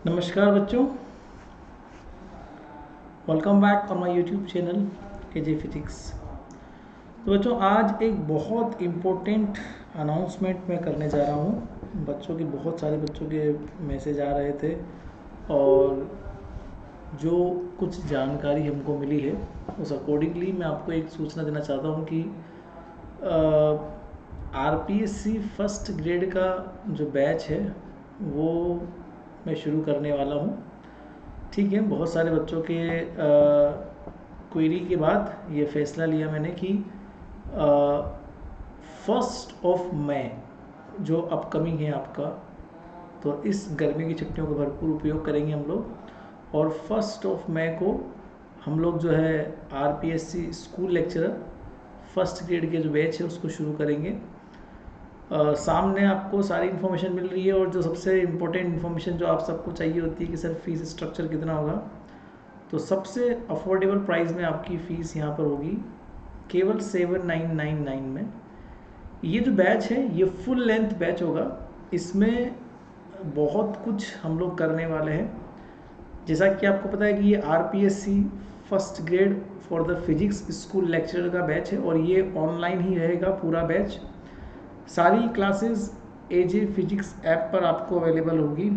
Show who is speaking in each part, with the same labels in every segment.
Speaker 1: नमस्कार बच्चों, welcome back on my YouTube channel AJ physics. तो बच्चों, आज एक बहुत इम्पोर्टेंट अनाउंसमेंट मैं करने जा रहा हूँ। बहुत सारे बच्चों के मैसेज आ रहे थे और जो कुछ जानकारी हमको मिली है उस अकॉर्डिंगली मैं आपको एक सूचना देना चाहता हूँ कि आरपीएससी फर्स्ट ग्रेड का जो बैच है वो मैं शुरू करने वाला हूँ। ठीक है, बहुत सारे बच्चों के क्वेरी के बाद ये फैसला लिया मैंने कि 1 मई जो अपकमिंग है आपका, तो इस गर्मी की छुट्टियों का भरपूर उपयोग करेंगे हम लोग और 1 मई को हम लोग जो है RPSC school lecturer first grade के जो बैच है उसको शुरू करेंगे। सामने आपको सारी इन्फॉर्मेशन मिल रही है और जो सबसे इम्पोर्टेंट इन्फॉर्मेशन जो आप सबको चाहिए होती है कि सर फीस स्ट्रक्चर कितना होगा, तो सबसे अफोर्डेबल प्राइस में आपकी फ़ीस यहाँ पर होगी केवल 7999 में। ये जो बैच है ये फुल लेंथ बैच होगा। इसमें बहुत कुछ हम लोग करने वाले हैं। जैसा कि आपको पता है कि ये RPSC first grade for the physics school lecturer का बैच है और ये ऑनलाइन ही रहेगा पूरा बैच। सारी क्लासेस एजे फिजिक्स ऐप पर आपको अवेलेबल होगी।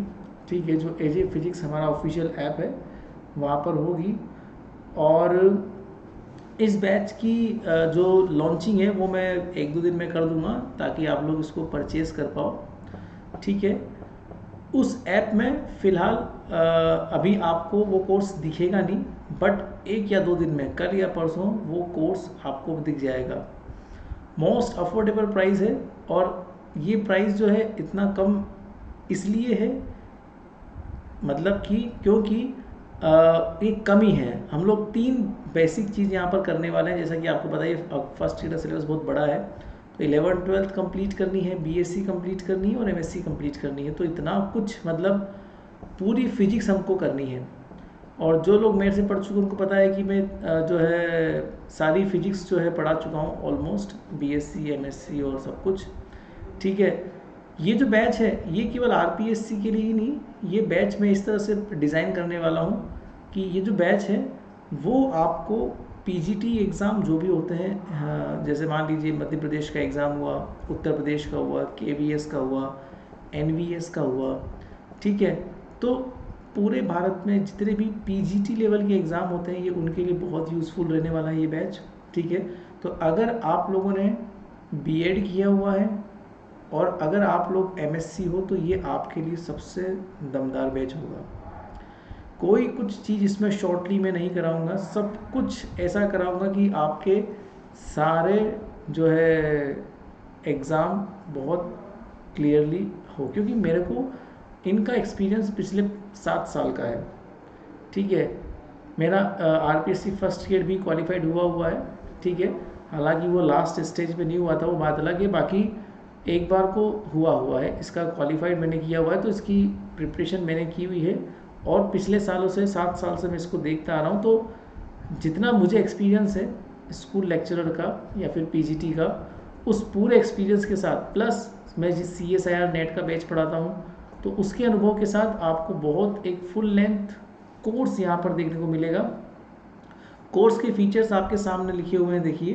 Speaker 1: ठीक है, जो एजे फिजिक्स हमारा ऑफिशियल ऐप है वहाँ पर होगी। और इस बैच की जो लॉन्चिंग है वो मैं 1-2 दिन में कर दूंगा ताकि आप लोग इसको परचेज़ कर पाओ। ठीक है, उस ऐप में फ़िलहाल अभी आपको वो कोर्स दिखेगा नहीं, बट 1 या 2 दिन में, कल या परसों, वो कोर्स आपको दिख जाएगा। मोस्ट अफोर्डेबल प्राइस है और ये प्राइस जो है इतना कम इसलिए है, मतलब कि क्योंकि एक कमी है। हम लोग 3 बेसिक चीज़ यहाँ पर करने वाले हैं। जैसा कि आपको पता है फर्स्ट ईयर का सिलेबस बहुत बड़ा है, तो 11th-12th कंप्लीट करनी है, बीएससी कंप्लीट करनी है और एमएससी कंप्लीट करनी है। तो इतना कुछ, मतलब पूरी फिजिक्स हमको करनी है। और जो लोग मेरे से पढ़ चुके उनको पता है कि मैं जो है सारी फिजिक्स जो है पढ़ा चुका हूँ ऑलमोस्ट, बीएससी एमएससी और सब कुछ। ठीक है, ये जो बैच है ये केवल आरपीएससी के लिए ही नहीं, ये बैच मैं इस तरह से डिज़ाइन करने वाला हूँ कि ये जो बैच है वो आपको पीजीटी एग्ज़ाम जो भी होते हैं, जैसे मान लीजिए मध्य प्रदेश का एग्ज़ाम हुआ, उत्तर प्रदेश का हुआ, केवीएस का हुआ, एनवीएस का हुआ, ठीक है, तो पूरे भारत में जितने भी पीजीटी लेवल के एग्ज़ाम होते हैं ये उनके लिए बहुत यूज़फुल रहने वाला है ये बैच। ठीक है, तो अगर आप लोगों ने बीएड किया हुआ है और अगर आप लोग एमएससी हो तो ये आपके लिए सबसे दमदार बैच होगा। कोई कुछ चीज़ इसमें शॉर्टली मैं नहीं कराऊंगा, सब कुछ ऐसा कराऊंगा कि आपके सारे जो है एग्ज़ाम बहुत क्लियरली हो, क्योंकि मेरे को इनका एक्सपीरियंस पिछले 7 साल का है। ठीक है, मेरा आरपीएससी फर्स्ट ग्रेड भी क्वालिफाइड हुआ है। ठीक है, हालांकि वो लास्ट स्टेज पे नहीं हुआ था, वो बात अलग है, बाकी एक बार को हुआ है, इसका क्वालिफाइड मैंने किया हुआ है, तो इसकी प्रिपरेशन मैंने की हुई है और पिछले सालों से 7 साल से मैं इसको देखता आ रहा हूँ। तो जितना मुझे एक्सपीरियंस है स्कूल लेक्चरर का या फिर पीजीटी का, उस पूरे एक्सपीरियंस के साथ प्लस मैं जिस CSIR नेट का बैच पढ़ाता हूँ तो उसके अनुभव के साथ आपको बहुत एक फुल लेंथ कोर्स यहाँ पर देखने को मिलेगा। कोर्स के फीचर्स आपके सामने लिखे हुए हैं, देखिए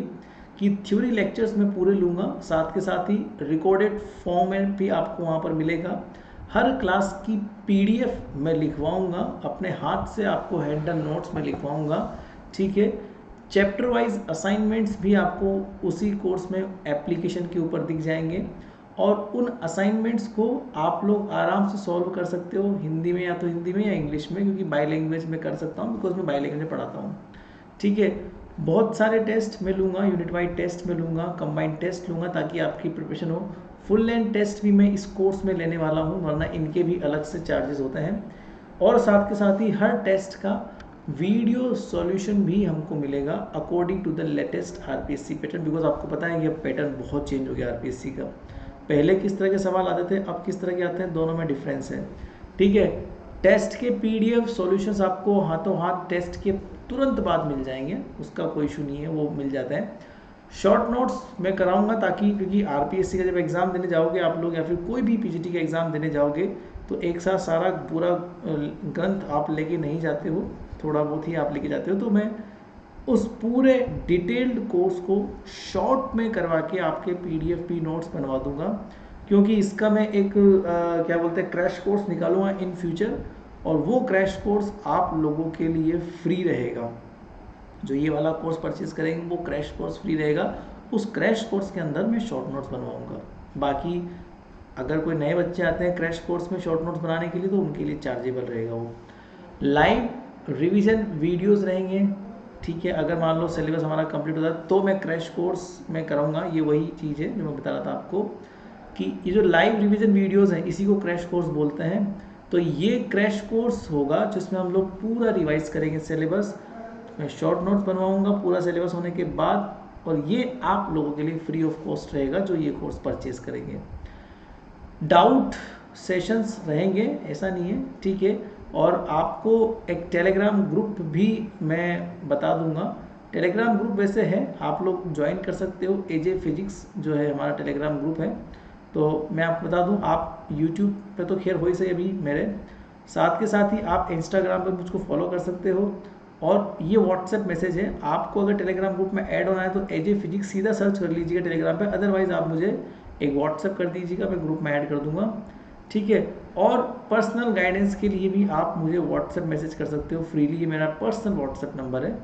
Speaker 1: कि थ्योरी लेक्चर्स मैं पूरे लूँगा, साथ के साथ ही रिकॉर्डेड फॉर्मेट भी आपको वहाँ पर मिलेगा। हर क्लास की PDF मैं लिखवाऊँगा अपने हाथ से, आपको हैंडल नोट्स में लिखवाऊँगा। ठीक है, चैप्टर वाइज असाइनमेंट्स भी आपको उसी कोर्स में एप्लीकेशन के ऊपर दिख जाएंगे और उन असाइनमेंट्स को आप लोग आराम से सॉल्व कर सकते हो हिंदी में, या तो हिंदी में या इंग्लिश में, क्योंकि बाई लैंग्वेज में कर सकता हूँ बिकॉज मैं बाई लैंग्वेज में पढ़ाता हूँ। ठीक है, बहुत सारे टेस्ट मैं लूँगा, यूनिट वाइज टेस्ट में लूँगा, कंबाइंड टेस्ट लूँगा ताकि आपकी प्रिपरेशन हो। फुल लेंथ टेस्ट भी मैं इस कोर्स में लेने वाला हूँ, वरना इनके भी अलग से चार्जेस होते हैं। और साथ के साथ ही हर टेस्ट का वीडियो सॉल्यूशन भी हमको मिलेगा according to the latest RPSC pattern, because आपको पता है कि अब पैटर्न बहुत चेंज हो गया आरपीएससी का। पहले किस तरह के सवाल आते थे, अब किस तरह के आते हैं, दोनों में डिफरेंस है। ठीक है, टेस्ट के PDF सॉल्यूशंस आपको हाथों हाथ टेस्ट के तुरंत बाद मिल जाएंगे, उसका कोई इशू नहीं है, वो मिल जाता है। शॉर्ट नोट्स मैं कराऊंगा ताकि, क्योंकि आरपीएससी का जब एग्ज़ाम देने जाओगे आप लोग या फिर कोई भी पीजीटी का एग्ज़ाम देने जाओगे तो एक साथ सारा पूरा ग्रंथ आप लेके नहीं जाते हो, थोड़ा बहुत ही आप लेके जाते हो, तो मैं उस पूरे डिटेल्ड कोर्स को शॉर्ट में करवा के आपके PDF भी नोट्स बनवा दूंगा, क्योंकि इसका मैं एक क्या बोलते हैं क्रैश कोर्स निकालूंगा इन फ्यूचर, और वो क्रैश कोर्स आप लोगों के लिए फ्री रहेगा। जो ये वाला कोर्स परचेज करेंगे वो क्रैश कोर्स फ्री रहेगा। उस क्रैश कोर्स के अंदर मैं शॉर्ट नोट्स बनवाऊंगा। बाकी अगर कोई नए बच्चे आते हैं क्रैश कोर्स में शॉर्ट नोट्स बनाने के लिए, तो उनके लिए चार्जेबल रहेगा वो। लाइव रिवीजन वीडियोस रहेंगे, ठीक है। अगर मान लो सिलेबस हमारा कंप्लीट होता है तो मैं क्रैश कोर्स में कराऊंगा। ये वही चीज़ है जो मैं बता रहा था आपको कि ये जो लाइव रिवीजन वीडियोस हैं इसी को क्रैश कोर्स बोलते हैं। तो ये क्रैश कोर्स होगा जिसमें हम लोग पूरा रिवाइज करेंगे सिलेबस, मैं शॉर्ट नोट्स बनवाऊंगा पूरा सिलेबस होने के बाद, और ये आप लोगों के लिए फ्री ऑफ कॉस्ट रहेगा जो ये कोर्स परचेज करेंगे। डाउट सेशंस रहेंगे, ऐसा नहीं है, ठीक है। और आपको एक टेलीग्राम ग्रुप भी मैं बता दूंगा। टेलीग्राम ग्रुप वैसे है, आप लोग ज्वाइन कर सकते हो। एजे फिजिक्स जो है हमारा टेलीग्राम ग्रुप है। तो मैं आपको बता दूं, आप यूट्यूब पे तो खैर हो ही सही अभी मेरे साथ, के साथ ही आप इंस्टाग्राम पे मुझको फॉलो कर सकते हो। और ये व्हाट्सएप मैसेज है, आपको अगर टेलीग्राम ग्रुप में ऐड होना है तो एजे फिजिक्स सीधा सर्च कर लीजिएगा टेलीग्राम पे, अदरवाइज आप मुझे एक व्हाट्सएप कर दीजिएगा, मैं ग्रुप में ऐड कर दूंगा, ठीक है। और पर्सनल गाइडेंस के लिए भी आप मुझे व्हाट्सएप मैसेज कर सकते हो फ्रीली, ये मेरा पर्सनल व्हाट्सएप नंबर है,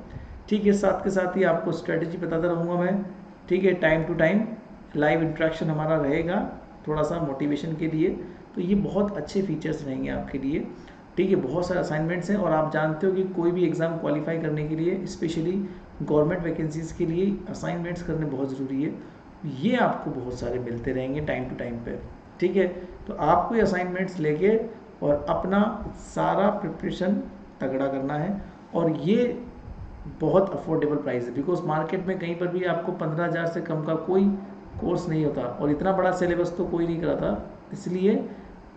Speaker 1: ठीक है। साथ के साथ ही आपको स्ट्रेटेजी बताता रहूँगा मैं, ठीक है। Time to time live interaction हमारा रहेगा थोड़ा सा मोटिवेशन के लिए, तो ये बहुत अच्छे फीचर्स रहेंगे आपके लिए, ठीक है। बहुत सारे असाइनमेंट्स हैं, और आप जानते हो कि कोई भी एग्ज़ाम क्वालिफाई करने के लिए, स्पेशली गवर्नमेंट वैकेंसीज़ के लिए असाइनमेंट्स करने बहुत ज़रूरी है। ये आपको बहुत सारे मिलते रहेंगे टाइम टू टाइम पे, ठीक है। तो आपको ये असाइनमेंट्स लेके और अपना सारा प्रिपरेशन तगड़ा करना है। और ये बहुत अफोर्डेबल प्राइस है, बिकॉज मार्केट में कहीं पर भी आपको 15,000 से कम का कोई कोर्स नहीं होता, और इतना बड़ा सिलेबस तो कोई नहीं कराता, इसलिए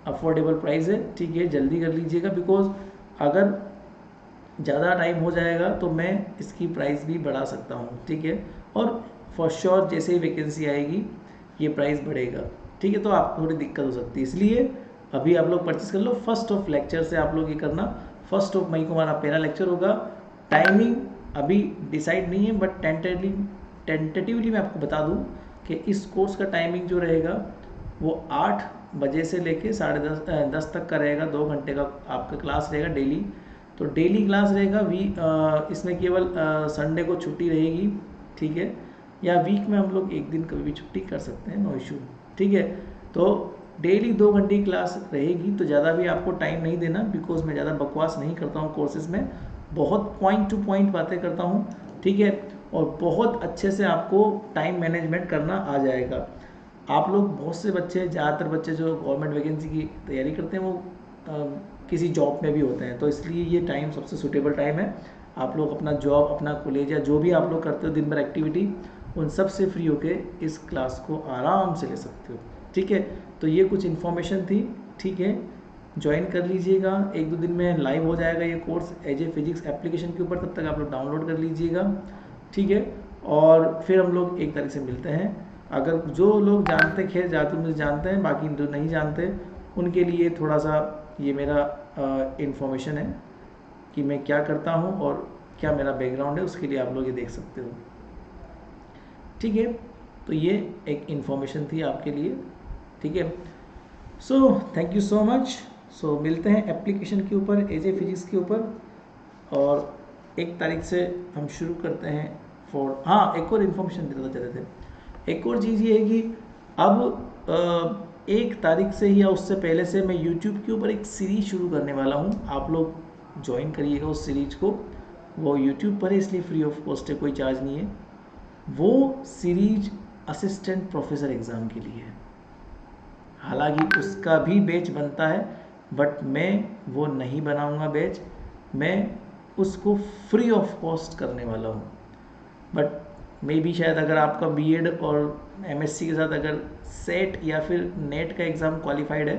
Speaker 1: अफोर्डेबल प्राइस है, ठीक है। जल्दी कर लीजिएगा, बिकॉज अगर ज़्यादा टाइम हो जाएगा तो मैं इसकी प्राइस भी बढ़ा सकता हूँ, ठीक है। और फॉर श्योर जैसे ही वैकेंसी आएगी ये प्राइस बढ़ेगा, ठीक है। तो आपको थोड़ी दिक्कत हो सकती है, इसलिए अभी आप लोग परचेस कर लो। फर्स्ट ऑफ लेक्चर से आप लोग ये करना, 1 मई को हमारा पहला लेक्चर होगा। टाइमिंग अभी डिसाइड नहीं है, बट टेंटेटिवली मैं आपको बता दूं कि इस कोर्स का टाइमिंग जो रहेगा वो 8 बजे से लेके 10:30 तक का रहेगा। 2 घंटे का आपका क्लास रहेगा डेली। तो डेली क्लास रहेगा, इसमें केवल संडे को छुट्टी रहेगी, ठीक है। या वीक में हम लोग एक दिन कभी भी छुट्टी कर सकते हैं, नो इशू, ठीक है। तो डेली 2 घंटे की क्लास रहेगी, तो ज़्यादा भी आपको टाइम नहीं देना, बिकॉज मैं ज़्यादा बकवास नहीं करता हूँ कोर्सेज में, बहुत पॉइंट टू पॉइंट बातें करता हूँ, ठीक है। और बहुत अच्छे से आपको टाइम मैनेजमेंट करना आ जाएगा। आप लोग बहुत से बच्चे, ज़्यादातर बच्चे जो गवर्नमेंट वैकेंसी की तैयारी करते हैं वो किसी जॉब में भी होते हैं, तो इसलिए ये टाइम सबसे सूटेबल टाइम है। आप लोग अपना जॉब, अपना कॉलेज या जो भी आप लोग करते हो दिन भर एक्टिविटी, उन सब से फ्री होके इस क्लास को आराम से ले सकते हो, ठीक है। तो ये कुछ इन्फॉर्मेशन थी, ठीक है। ज्वाइन कर लीजिएगा, 1-2 दिन में लाइव हो जाएगा ये कोर्स एजे फिजिक्स एप्लीकेशन के ऊपर, तब तक आप लोग डाउनलोड कर लीजिएगा, ठीक है। और फिर हम लोग 1 तारीख से मिलते हैं। अगर जो लोग जानते हैं, खैर ज़्यादातर मुझे जानते हैं, बाकी जो नहीं जानते उनके लिए थोड़ा सा ये मेरा इन्फॉर्मेशन है कि मैं क्या करता हूँ और क्या मेरा बैकग्राउंड है, उसके लिए आप लोग ये देख सकते हो, ठीक है। तो ये एक इन्फॉर्मेशन थी आपके लिए, ठीक है। So thank you so much. So मिलते हैं एप्लीकेशन के ऊपर, एजे फिजिक्स के ऊपर, और 1 तारीख से हम शुरू करते हैं हाँ, एक और इन्फॉर्मेशन देता चाहते थे। एक और चीज़ ये है कि अब 1 तारीख से ही या उससे पहले से मैं यूट्यूब के ऊपर एक सीरीज शुरू करने वाला हूँ। आप लोग ज्वाइन करिएगा उस सीरीज को, वो यूट्यूब पर है इसलिए फ्री ऑफ कॉस्ट है, कोई चार्ज नहीं है। वो सीरीज असिस्टेंट प्रोफेसर एग्ज़ाम के लिए है, हालांकि उसका भी बैच बनता है, बट मैं वो नहीं बनाऊंगा बैच, मैं उसको फ्री ऑफ कॉस्ट करने वाला हूँ। बट मे बी शायद अगर आपका बीएड और एमएससी के साथ अगर सेट या फिर नेट का एग्ज़ाम क्वालिफाइड है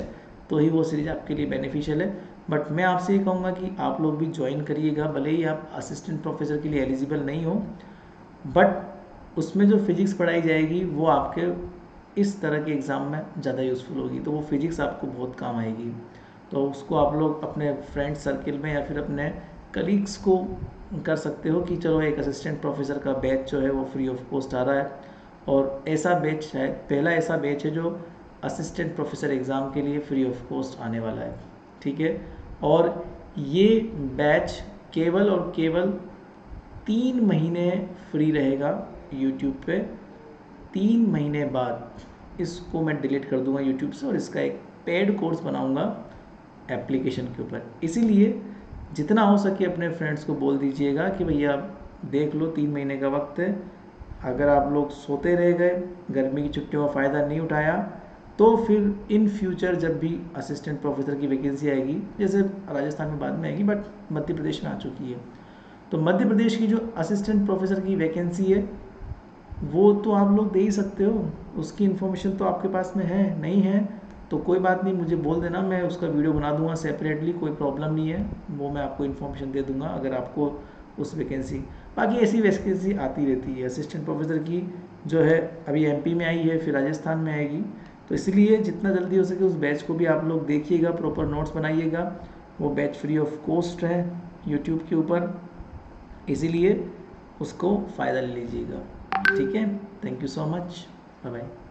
Speaker 1: तो ही वो सीरीज आपके लिए बेनिफिशियल है। बट मैं आपसे ये कहूँगा कि आप लोग भी ज्वाइन करिएगा, भले ही आप असिस्टेंट प्रोफेसर के लिए एलिजिबल नहीं हो, बट उसमें जो फिजिक्स पढ़ाई जाएगी वो आपके इस तरह के एग्ज़ाम में ज़्यादा यूज़फुल होगी, तो वो फिजिक्स आपको बहुत काम आएगी। तो उसको आप लोग अपने फ्रेंड सर्किल में या फिर अपने कलीग्स को कर सकते हो कि चलो एक असिस्टेंट प्रोफेसर का बैच जो है वो फ्री ऑफ कॉस्ट आ रहा है। और ऐसा बैच है, पहला ऐसा बैच है जो असिस्टेंट प्रोफेसर एग्ज़ाम के लिए फ्री ऑफ कॉस्ट आने वाला है, ठीक है। और ये बैच केवल और केवल 3 महीने फ्री रहेगा यूट्यूब पे। 3 महीने बाद इसको मैं डिलीट कर दूंगा यूट्यूब से और इसका एक पेड कोर्स बनाऊंगा एप्लीकेशन के ऊपर। इसीलिए जितना हो सके अपने फ्रेंड्स को बोल दीजिएगा कि भैया देख लो 3 महीने का वक्त है, अगर आप लोग सोते रह गए, गर्मी की छुट्टियों का फ़ायदा नहीं उठाया, तो फिर इन फ्यूचर जब भी असिस्टेंट प्रोफेसर की वैकेंसी आएगी, जैसे राजस्थान में बाद में आएगी बट मध्य प्रदेश में आ चुकी है, तो मध्य प्रदेश की जो असिस्टेंट प्रोफेसर की वैकेंसी है वो तो आप लोग दे ही सकते हो, उसकी इन्फॉर्मेशन तो आपके पास में है। नहीं है तो कोई बात नहीं, मुझे बोल देना, मैं उसका वीडियो बना दूंगा सेपरेटली, कोई प्रॉब्लम नहीं है, वो मैं आपको इन्फॉर्मेशन दे दूंगा अगर आपको उस वैकेंसी। बाकी ऐसी वैकेंसी आती रहती है असिस्टेंट प्रोफेसर की, जो है अभी एमपी में आई है, फिर राजस्थान में आएगी। तो इसलिए जितना जल्दी हो सके उस बैच को भी आप लोग देखिएगा, प्रॉपर नोट्स बनाइएगा। वो बैच फ्री ऑफ कॉस्ट है यूट्यूब के ऊपर, इसीलिए उसको फ़ायदा ले लीजिएगा, ठीक है। Thank you so much, bye bye.